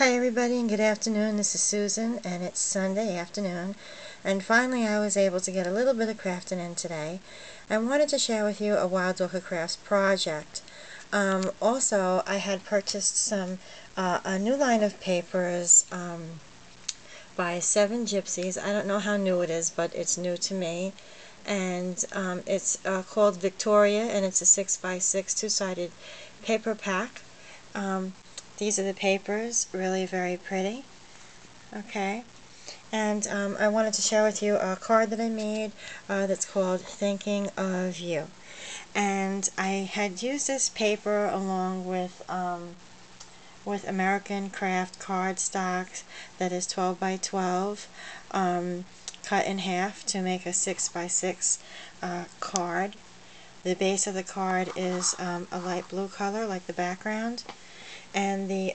Hi everybody and good afternoon. This is Susan and it's Sunday afternoon, and finally I was able to get a little bit of crafting in today. I wanted to share with you a Wild Orchid Crafts project. Also, I had purchased a new line of papers by 7 Gypsies. I don't know how new it is, but it's new to me. And it's called Victoria, and it's a 6x6 two-sided paper pack. These are the papers, really very pretty. Okay, and I wanted to share with you a card that I made that's called Thinking of You. And I had used this paper along with American Craft cardstock that is 12 by 12, cut in half to make a 6x6 card. The base of the card is a light blue color like the background, and the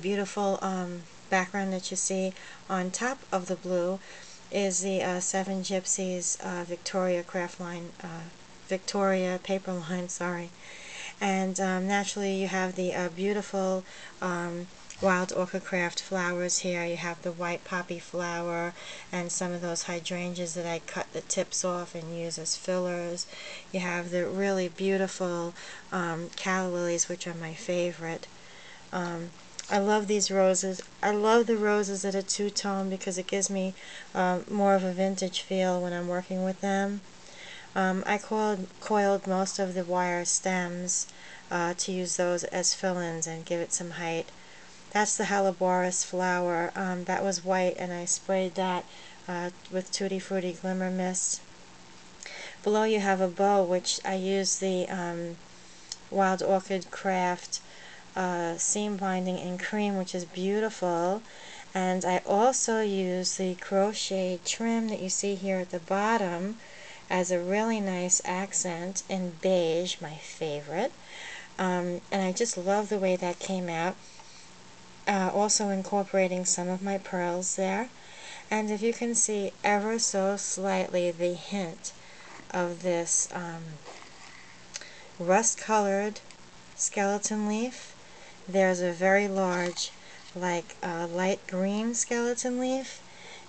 beautiful background that you see on top of the blue is the 7 Gypsies Victoria craft line, Victoria paper line, sorry. And naturally you have the beautiful Wild Orchid Craft flowers here. You have the white poppy flower and some of those hydrangeas that I cut the tips off and use as fillers. You have the really beautiful calla lilies, which are my favorite. I love these roses. I love the roses that are two-tone because it gives me more of a vintage feel when I'm working with them. I coiled most of the wire stems to use those as fill-ins and give it some height. That's the Helleborus flower. That was white, and I sprayed that with Tutti Frutti Glimmer Mist. Below you have a bow, which I use the Wild Orchid Craft seam binding in cream, which is beautiful. And I also use the crochet trim that you see here at the bottom as a really nice accent in beige, my favorite. And I just love the way that came out. Also incorporating some of my pearls there. And if you can see ever so slightly the hint of this rust-colored skeleton leaf. There's a very large, like light green skeleton leaf,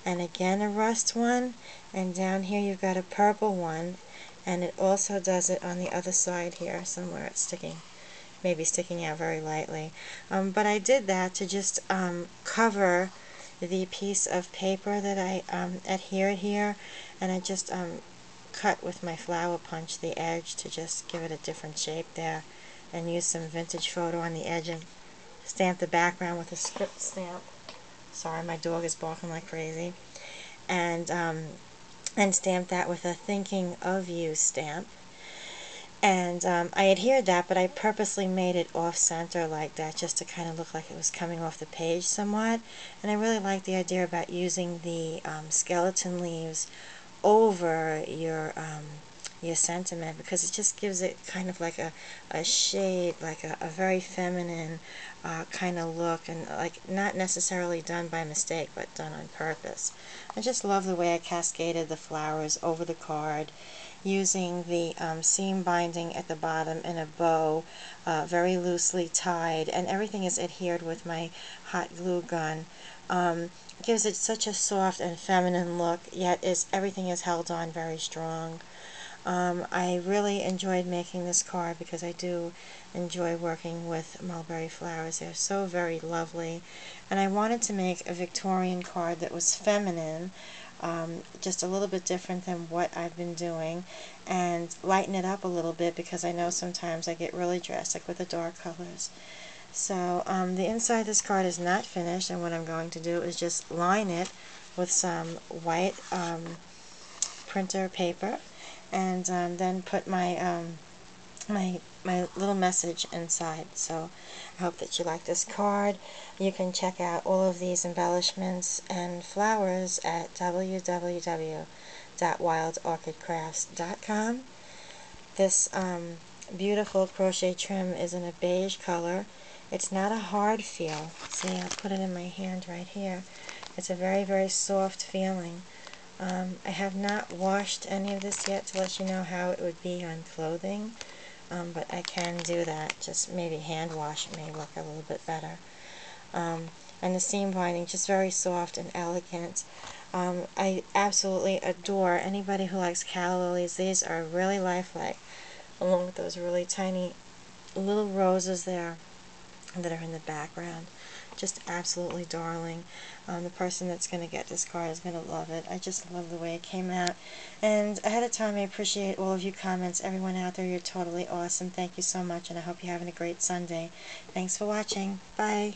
and again a rust one, and down here you've got a purple one, and it also does it on the other side here somewhere. It's sticking, maybe sticking out very lightly. But I did that to just cover the piece of paper that I adhered here, and I just cut with my flower punch the edge to just give it a different shape there, and use some vintage photo on the edge and stamp the background with a script stamp. Sorry, my dog is barking like crazy. And stamp that with a Thinking of You stamp. And I adhered that, but I purposely made it off-center like that just to kind of look like it was coming off the page somewhat. And I really like the idea about using the skeleton leaves over your sentiment, because it just gives it kind of like a shade, like a very feminine kind of look, and like not necessarily done by mistake but done on purpose. I just love the way I cascaded the flowers over the card using the seam binding at the bottom in a bow, very loosely tied, and everything is adhered with my hot glue gun. Gives it such a soft and feminine look, yet everything is held on very strong. I really enjoyed making this card because I do enjoy working with mulberry flowers. They're so very lovely. And I wanted to make a Victorian card that was feminine, just a little bit different than what I've been doing, and lighten it up a little bit because I know sometimes I get really drastic with the dark colors. So the inside of this card is not finished, and what I'm going to do is just line it with some white printer paper, and then put my my little message inside. So I hope that you like this card. You can check out all of these embellishments and flowers at www.wildorchidcrafts.com. This beautiful crochet trim is in a beige color. It's not a hard feel. See, I'll put it in my hand right here. It's a very, very soft feeling. I have not washed any of this yet to let you know how it would be on clothing, but I can do that. Just maybe hand wash may look a little bit better. And the seam binding, just very soft and elegant. I absolutely adore anybody who likes calla lilies. These are really lifelike, along with those really tiny little roses there that are in the background. Just absolutely darling. The person that's going to get this card is going to love it. I just love the way it came out. And ahead of time, I appreciate all of you comments. Everyone out there, you're totally awesome. Thank you so much, and I hope you're having a great Sunday. Thanks for watching. Bye.